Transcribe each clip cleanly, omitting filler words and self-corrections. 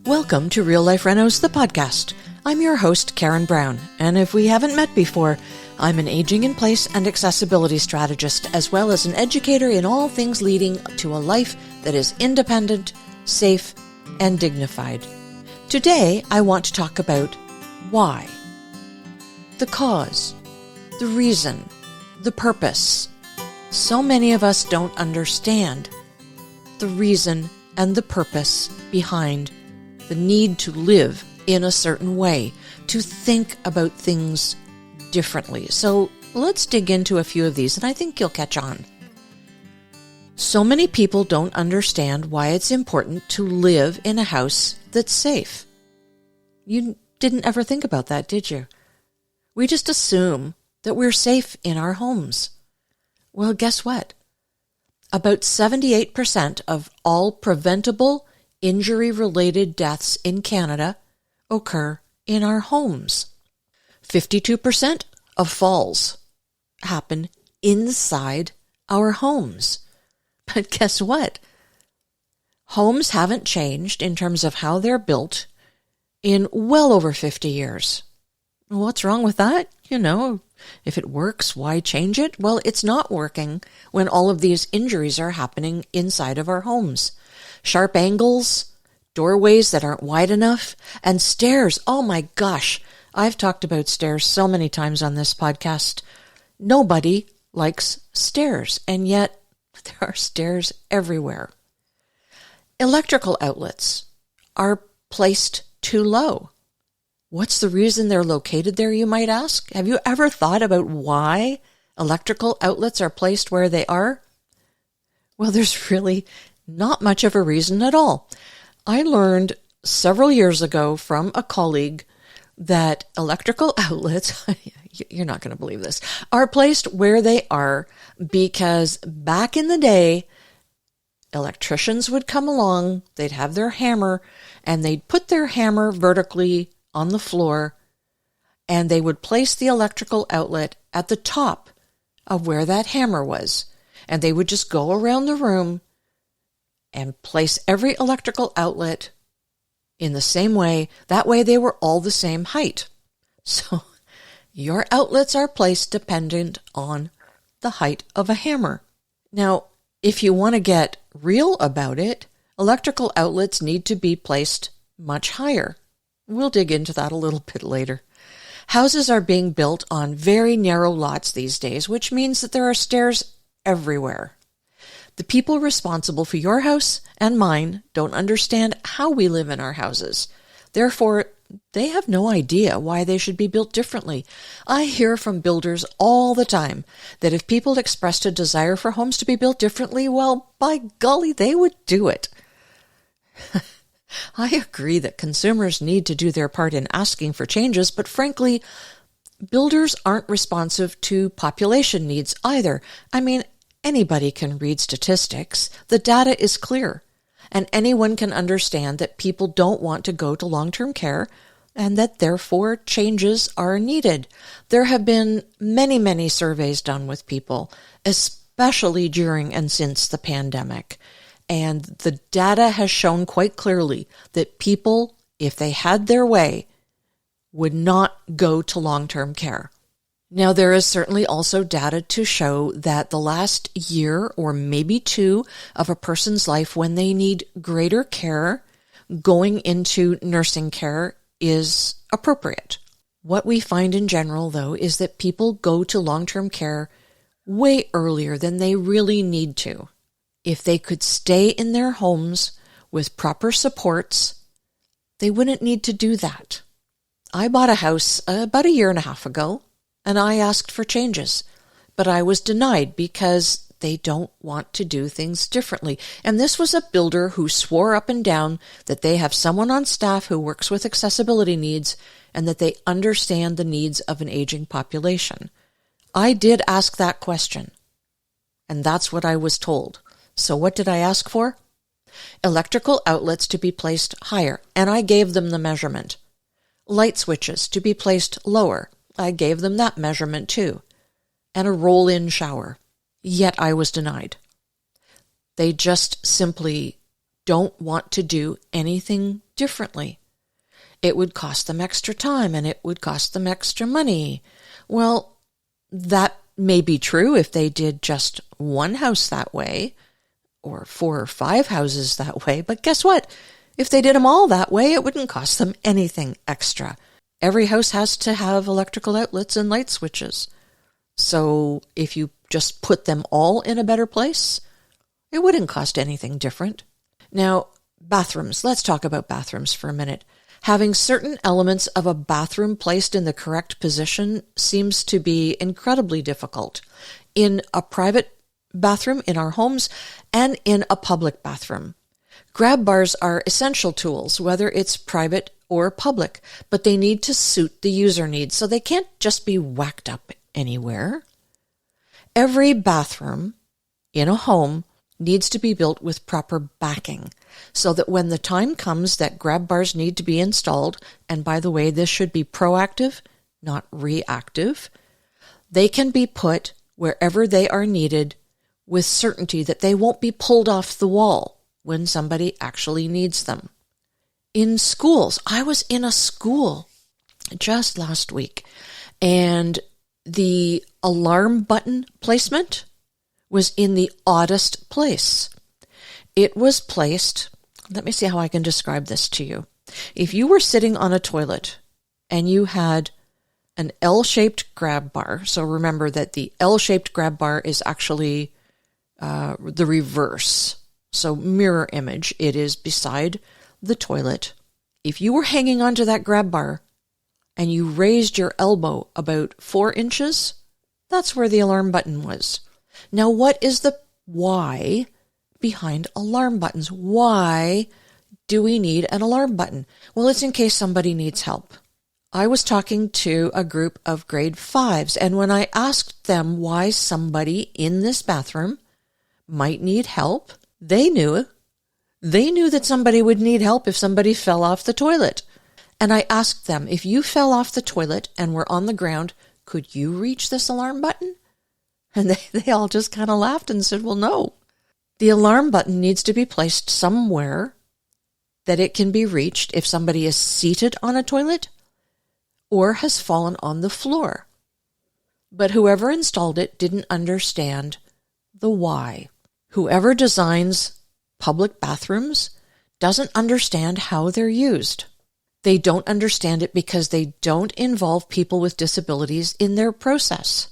Welcome to Real Life Renos, the podcast. I'm your host, Karen Brown, and if we haven't met before, I'm an aging in place and accessibility strategist, as well as an educator in all things leading to a life that is independent, safe, and dignified. Today, I want to talk about why. The cause, the reason, the purpose. So many of us don't understand the reason and the purpose behind the need to live in a certain way, to think about things differently. So let's dig into a few of these, and I think you'll catch on. So many people don't understand why it's important to live in a house that's safe. You didn't ever think about that, did you? We just assume that we're safe in our homes. Well, guess what? About 78% of all preventable injury-related deaths in Canada occur in our homes. 52% of falls happen inside our homes. But guess what? Homes haven't changed in terms of how they're built in well over 50 years. What's wrong with that? If it works, why change it? Well, it's not working when all of these injuries are happening inside of our homes. Sharp angles, doorways that aren't wide enough, and stairs. Oh my gosh, I've talked about stairs so many times on this podcast. Nobody likes stairs, and yet there are stairs everywhere. Electrical outlets are placed too low. What's the reason they're located there, you might ask? Have you ever thought about why electrical outlets are placed where they are? Well, there's really not much of a reason at all. I learned several years ago from a colleague that electrical outlets, you're not going to believe this, are placed where they are because back in the day, electricians would come along, they'd have their hammer, and they'd put their hammer vertically on the floor, and they would place the electrical outlet at the top of where that hammer was. And they would just go around the room and place every electrical outlet in the same way. That way they were all the same height. So your outlets are placed dependent on the height of a hammer. Now, if you want to get real about it, electrical outlets need to be placed much higher. We'll dig into that a little bit later. Houses are being built on very narrow lots these days, which means that there are stairs everywhere. The people responsible for your house and mine don't understand how we live in our houses. Therefore, they have no idea why they should be built differently. I hear from builders all the time that if people expressed a desire for homes to be built differently, well, by golly, they would do it. I agree that consumers need to do their part in asking for changes, but frankly, builders aren't responsive to population needs either. I mean, anybody can read statistics. The data is clear, and anyone can understand that people don't want to go to long-term care and that therefore changes are needed. There have been many, many surveys done with people, especially during and since the pandemic. And the data has shown quite clearly that people, if they had their way, would not go to long-term care. Now, there is certainly also data to show that the last year or maybe two of a person's life when they need greater care, going into nursing care is appropriate. What we find in general, though, is that people go to long-term care way earlier than they really need to. If they could stay in their homes with proper supports, they wouldn't need to do that. I bought a house about a year and a half ago, and I asked for changes, but I was denied because they don't want to do things differently. And this was a builder who swore up and down that they have someone on staff who works with accessibility needs and that they understand the needs of an aging population. I did ask that question, and that's what I was told. So what did I ask for? Electrical outlets to be placed higher, and I gave them the measurement. Light switches to be placed lower. I gave them that measurement too. And a roll-in shower. Yet I was denied. They just simply don't want to do anything differently. It would cost them extra time and it would cost them extra money. Well, that may be true if they did just one house that way, or 4 or 5 houses that way. But guess what? If they did them all that way, it wouldn't cost them anything extra. Every house has to have electrical outlets and light switches. So if you just put them all in a better place, it wouldn't cost anything different. Now, bathrooms. Let's talk about bathrooms for a minute. Having certain elements of a bathroom placed in the correct position seems to be incredibly difficult in a private bathroom in our homes and in a public bathroom. Grab bars are essential tools, whether it's private or public, but they need to suit the user needs, so they can't just be whacked up anywhere. Every bathroom in a home needs to be built with proper backing so that when the time comes that grab bars need to be installed, and by the way, this should be proactive, not reactive, they can be put wherever they are needed with certainty that they won't be pulled off the wall when somebody actually needs them. In schools, I was in a school just last week, and the alarm button placement was in the oddest place. It was placed, let me see how I can describe this to you. If you were sitting on a toilet and you had an L-shaped grab bar, so remember that the L-shaped grab bar is actually the reverse. So mirror image, it is beside the toilet. If you were hanging onto that grab bar and you raised your elbow about 4 inches, that's where the alarm button was. Now, what is the why behind alarm buttons? Why do we need an alarm button? Well, it's in case somebody needs help. I was talking to a group of grade 5s, and when I asked them why somebody in this bathroom might need help, they knew that somebody would need help if somebody fell off the toilet. And I asked them, if you fell off the toilet and were on the ground, could you reach this alarm button? And they all just kind of laughed and said, well, no. The alarm button needs to be placed somewhere that it can be reached if somebody is seated on a toilet or has fallen on the floor. But whoever installed it didn't understand the why. Whoever designs public bathrooms doesn't understand how they're used. They don't understand it because they don't involve people with disabilities in their process.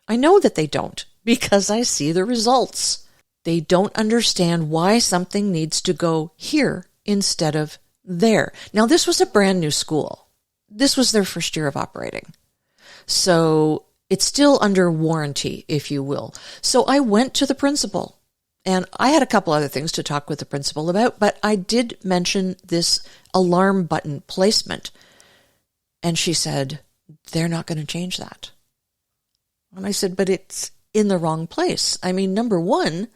I know that they don't because I see the results. They don't understand why something needs to go here instead of there. Now, this was a brand new school. This was their first year of operating. So it's still under warranty, if you will. So I went to the principal, and I had a couple other things to talk with the principal about, but I did mention this alarm button placement. And she said, they're not going to change that. And I said, but it's in the wrong place. I mean, number one,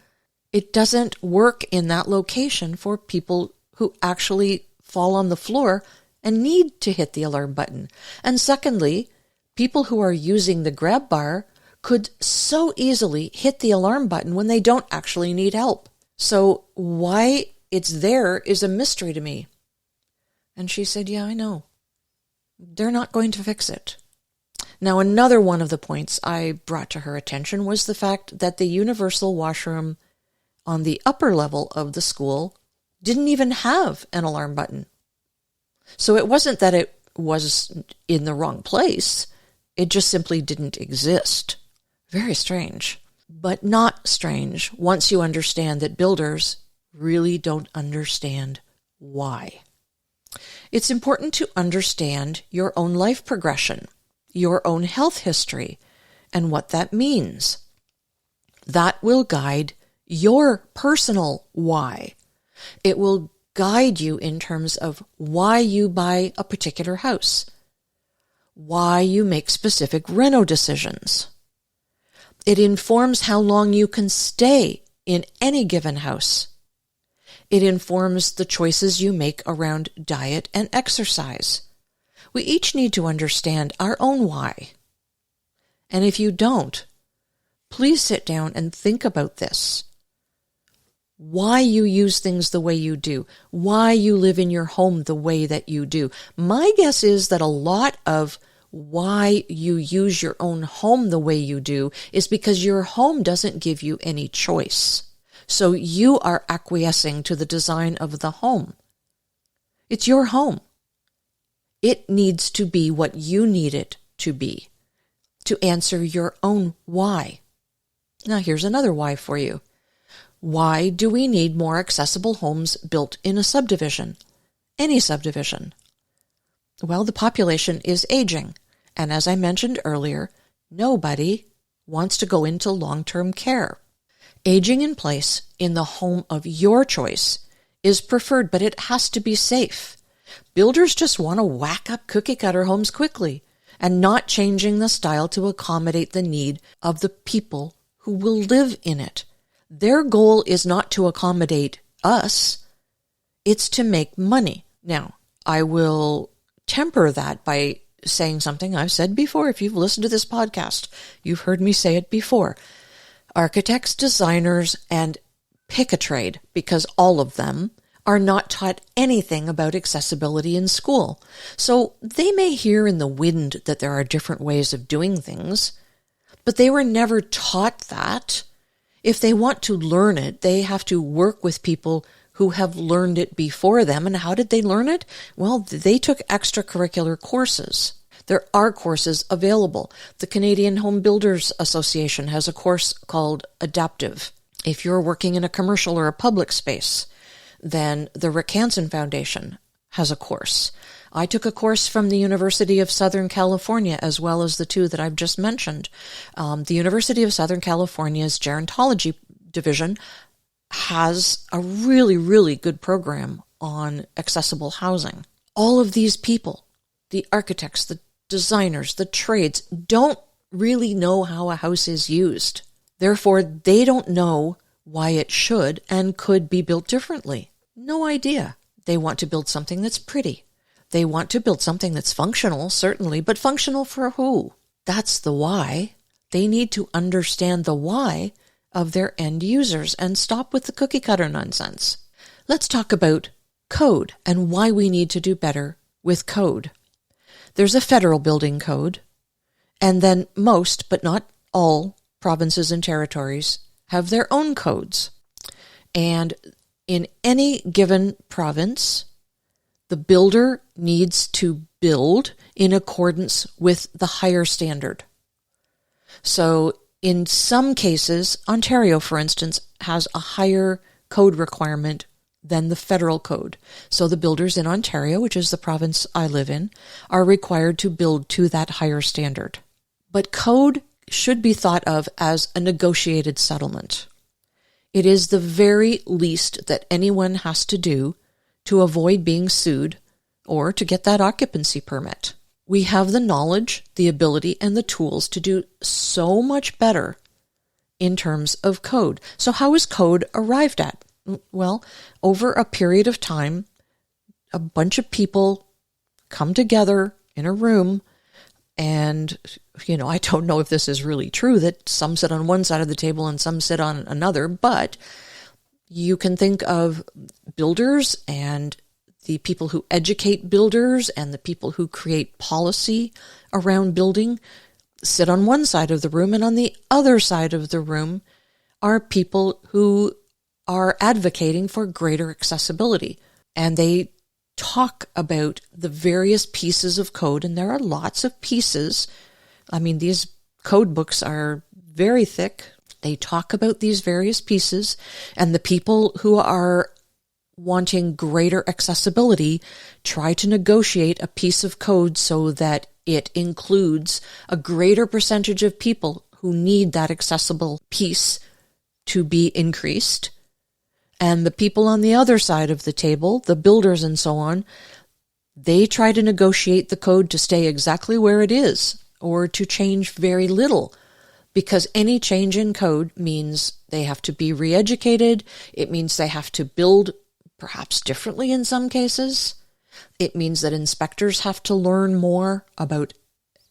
it doesn't work in that location for people who actually fall on the floor and need to hit the alarm button. And secondly, people who are using the grab bar could so easily hit the alarm button when they don't actually need help. So why it's there is a mystery to me. And she said, yeah, I know. They're not going to fix it. Now, another one of the points I brought to her attention was the fact that the universal washroom on the upper level of the school didn't even have an alarm button. So it wasn't that it was in the wrong place. It just simply didn't exist. Very strange. But not strange once you understand that builders really don't understand why. It's important to understand your own life progression, your own health history, and what that means. That will guide your personal why. It will guide you in terms of why you buy a particular house, why you make specific reno decisions. It informs how long you can stay in any given house. It informs the choices you make around diet and exercise. We each need to understand our own why. And if you don't, please sit down and think about this. why you use things the way you do, why you live in your home the way that you do. My guess is that a lot of why you use your own home the way you do is because your home doesn't give you any choice. So you are acquiescing to the design of the home. It's your home. It needs to be what you need it to be, to answer your own why. Now here's another why for you. Why do we need more accessible homes built in a subdivision? Any subdivision? Well, the population is aging, and as I mentioned earlier, nobody wants to go into long-term care. Aging in place in the home of your choice is preferred, but it has to be safe. Builders just want to whack up cookie-cutter homes quickly and not changing the style to accommodate the need of the people who will live in it. Their goal is not to accommodate us, it's to make money. Now, I will temper that by saying something I've said before. If you've listened to this podcast, you've heard me say it before. Architects, designers, and pick a trade, because all of them are not taught anything about accessibility in school. So they may hear in the wind that there are different ways of doing things, but they were never taught that. If they want to learn it, they have to work with people who have learned it before them. And how did they learn it? Well, they took extracurricular courses. There are courses available. The Canadian Home Builders Association has a course called Adaptive. If you're working in a commercial or a public space, then the Rick Hansen Foundation has a course. I took a course from the University of Southern California, as well as the two that I've just mentioned. The University of Southern California's gerontology division has a really, really good program on accessible housing. All of these people, the architects, the designers, the trades, don't really know how a house is used. Therefore, they don't know why it should and could be built differently. No idea. They want to build something that's pretty. They want to build something that's functional, certainly, but functional for who? That's the why. They need to understand the why of their end users and stop with the cookie cutter nonsense. Let's talk about code and why we need to do better with code. There's a federal building code, and then most, but not all, provinces and territories have their own codes. And in any given province, the builder needs to build in accordance with the higher standard. So in some cases, Ontario, for instance, has a higher code requirement than the federal code. So the builders in Ontario, which is the province I live in, are required to build to that higher standard. But code should be thought of as a negotiated settlement. It is the very least that anyone has to do to avoid being sued or to get that occupancy permit. We have the knowledge, the ability, and the tools to do so much better in terms of code. So how is code arrived at? Well, over a period of time, a bunch of people come together in a room, and, I don't know if this is really true, that some sit on one side of the table and some sit on another, but you can think of builders and the people who educate builders and the people who create policy around building sit on one side of the room, and on the other side of the room are people who are advocating for greater accessibility. And they talk about the various pieces of code, and there are lots of pieces. I mean, these code books are very thick. They talk about these various pieces, and the people who are wanting greater accessibility try to negotiate a piece of code so that it includes a greater percentage of people who need that accessible piece to be increased. And the people on the other side of the table, the builders and so on, they try to negotiate the code to stay exactly where it is or to change very little, because any change in code means they have to be re-educated. It means they have to build perhaps differently in some cases. It means that inspectors have to learn more about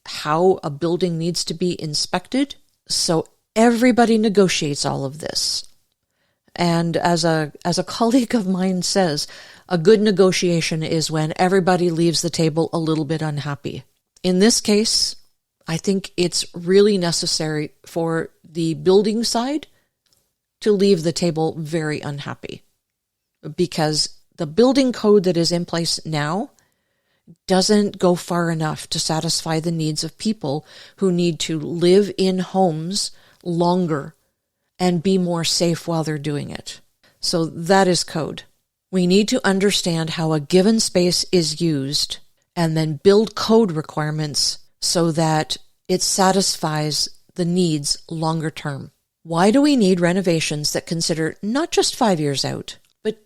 how a building needs to be inspected. So everybody negotiates all of this. And as a colleague of mine says, a good negotiation is when everybody leaves the table a little bit unhappy. In this case, I think it's really necessary for the building side to leave the table very unhappy, because the building code that is in place now doesn't go far enough to satisfy the needs of people who need to live in homes longer and be more safe while they're doing it. So that is code. We need to understand how a given space is used and then build code requirements so that it satisfies the needs longer term. Why do we need renovations that consider not just 5 years out, but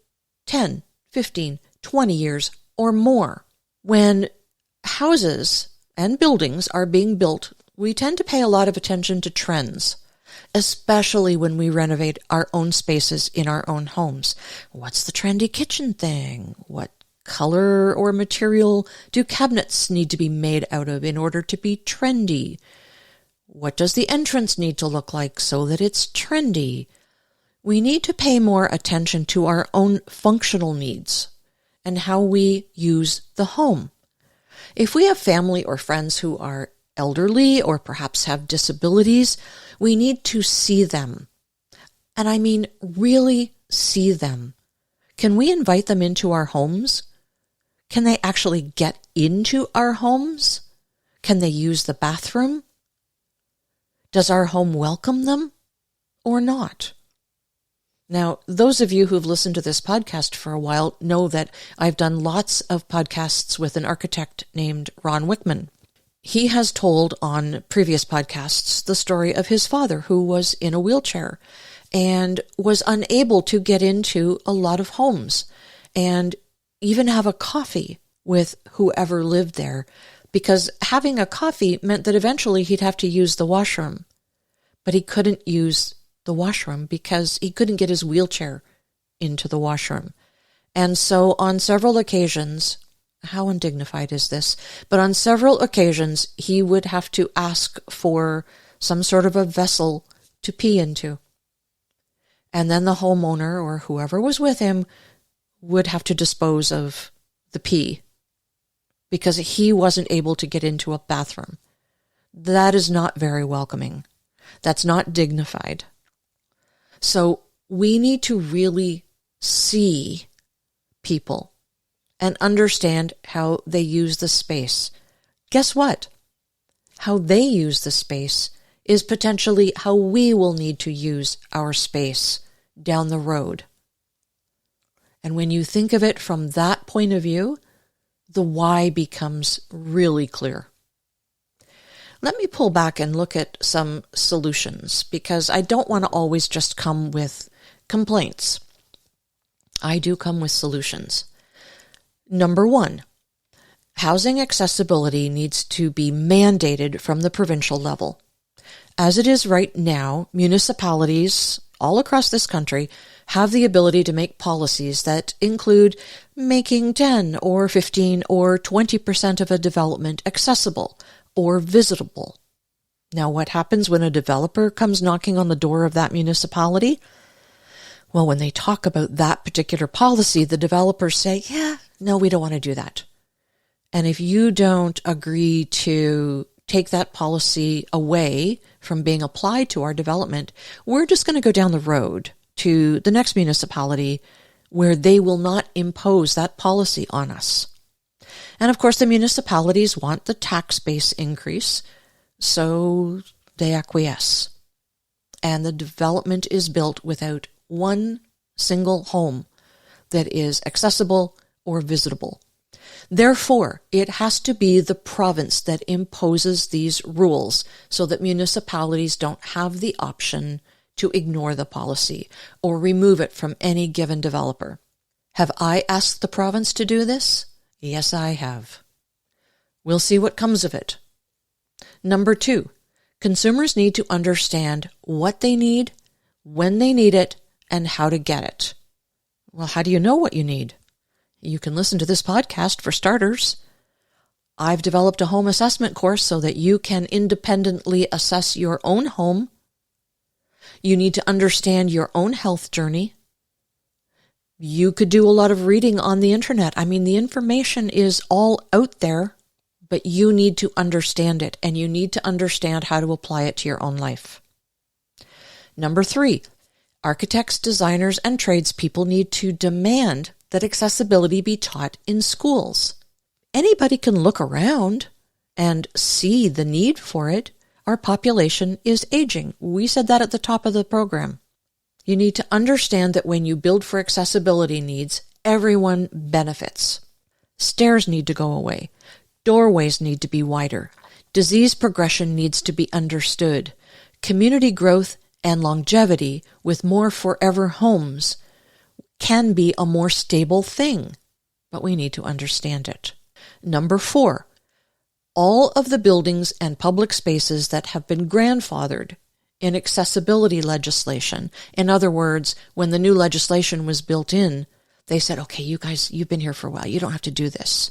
10, 15, 20 years or more? When houses and buildings are being built, we tend to pay a lot of attention to trends, especially when we renovate our own spaces in our own homes. What's the trendy kitchen thing? What color or material do cabinets need to be made out of in order to be trendy? What does the entrance need to look like so that it's trendy? We need to pay more attention to our own functional needs and how we use the home. If we have family or friends who are elderly or perhaps have disabilities, we need to see them. And I mean really see them. Can we invite them into our homes? Can they actually get into our homes? Can they use the bathroom? Does our home welcome them or not? Now, those of you who've listened to this podcast for a while know that I've done lots of podcasts with an architect named Ron Wickman. He has told on previous podcasts the story of his father who was in a wheelchair and was unable to get into a lot of homes and even have a coffee with whoever lived there, because having a coffee meant that eventually he'd have to use the washroom. But he couldn't use the washroom because he couldn't get his wheelchair into the washroom. And so on several occasions, how undignified is this? But on several occasions, he would have to ask for some sort of a vessel to pee into. And then the homeowner or whoever was with him would have to dispose of the pee because he wasn't able to get into a bathroom. That is not very welcoming. That's not dignified. So we need to really see people and understand how they use the space. Guess what? How they use the space is potentially how we will need to use our space down the road. And when you think of it from that point of view, the why becomes really clear. Let me pull back and look at some solutions, because I don't want to always just come with complaints. I do come with solutions. Number one, housing accessibility needs to be mandated from the provincial level. As it is right now, municipalities all across this country have the ability to make policies that include making 10 or 15 or 20% of a development accessible or visitable. Now, what happens when a developer comes knocking on the door of that municipality? Well, when they talk about that particular policy, the developers say, no, we don't want to do that. And if you don't agree to take that policy away from being applied to our development, we're just going to go down the road to the next municipality where they will not impose that policy on us. And of course, the municipalities want the tax base increase, so they acquiesce. And the development is built without one single home that is accessible or visitable. Therefore, it has to be the province that imposes these rules so that municipalities don't have the option to ignore the policy or remove it from any given developer. Have I asked the province to do this? Yes, I have. We'll see what comes of it. Number two, consumers need to understand what they need, when they need it, and how to get it. Well, how do you know what you need? You can listen to this podcast for starters. I've developed a home assessment course so that you can independently assess your own home. You need to understand your own health journey You could do a lot of reading on the internet. I mean, the information is all out there, but you need to understand it, and you need to understand how to apply it to your own life. Number 3, architects, designers, and tradespeople need to demand that accessibility be taught in schools. Anybody can look around and see the need for it. Our population is aging. We said that at the top of the program. You need to understand that when you build for accessibility needs, everyone benefits. Stairs need to go away. Doorways need to be wider. Disease progression needs to be understood. Community growth and longevity with more forever homes can be a more stable thing, but we need to understand it. Number 4, all of the buildings and public spaces that have been grandfathered in accessibility legislation. In other words, when the new legislation was built in, they said, okay, you guys, you've been here for a while. You don't have to do this.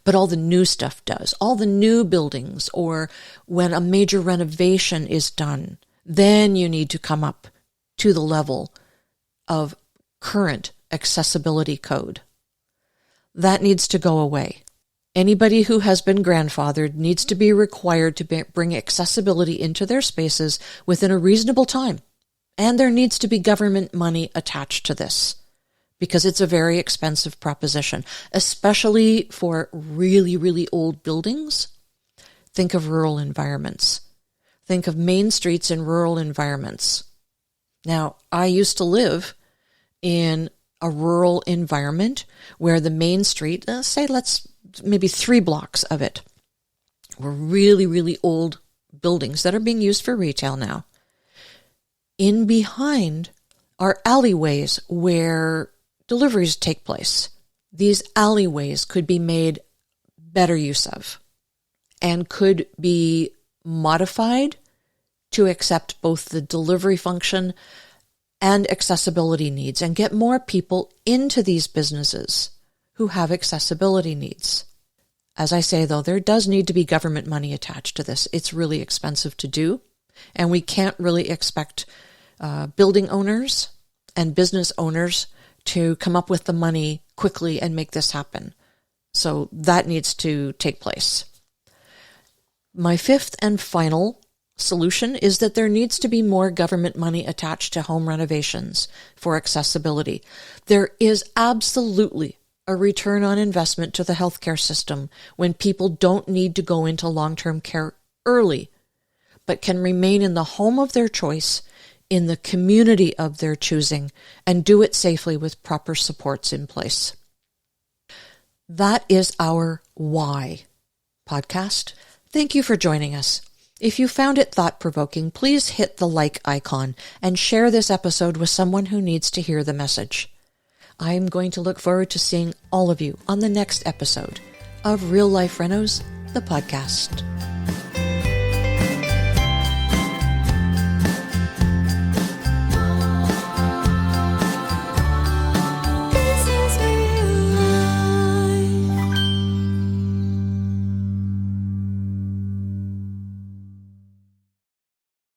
But all the new stuff does. All the new buildings, or when a major renovation is done, then you need to come up to the level of current accessibility code. That needs to go away. Anybody who has been grandfathered needs to be required to bring accessibility into their spaces within a reasonable time. And there needs to be government money attached to this, because it's a very expensive proposition, especially for really, really old buildings. Think of rural environments. Think of main streets in rural environments. Now, I used to live in a rural environment where the main street, maybe 3 blocks of it, were really, really old buildings that are being used for retail now. In behind are alleyways where deliveries take place. These alleyways could be made better use of and could be modified to accept both the delivery function and accessibility needs, and get more people into these businesses who have accessibility needs. As I say, though, there does need to be government money attached to this. It's really expensive to do, and we can't really expect building owners and business owners to come up with the money quickly and make this happen. So that needs to take place. My 5th and final solution is that there needs to be more government money attached to home renovations for accessibility. There is absolutely a return on investment to the healthcare system when people don't need to go into long-term care early, but can remain in the home of their choice, in the community of their choosing, and do it safely with proper supports in place. That is our Why podcast. Thank you for joining us. If you found it thought-provoking, please hit the like icon and share this episode with someone who needs to hear the message. I'm going to look forward to seeing all of you on the next episode of Real Life Renos, the podcast.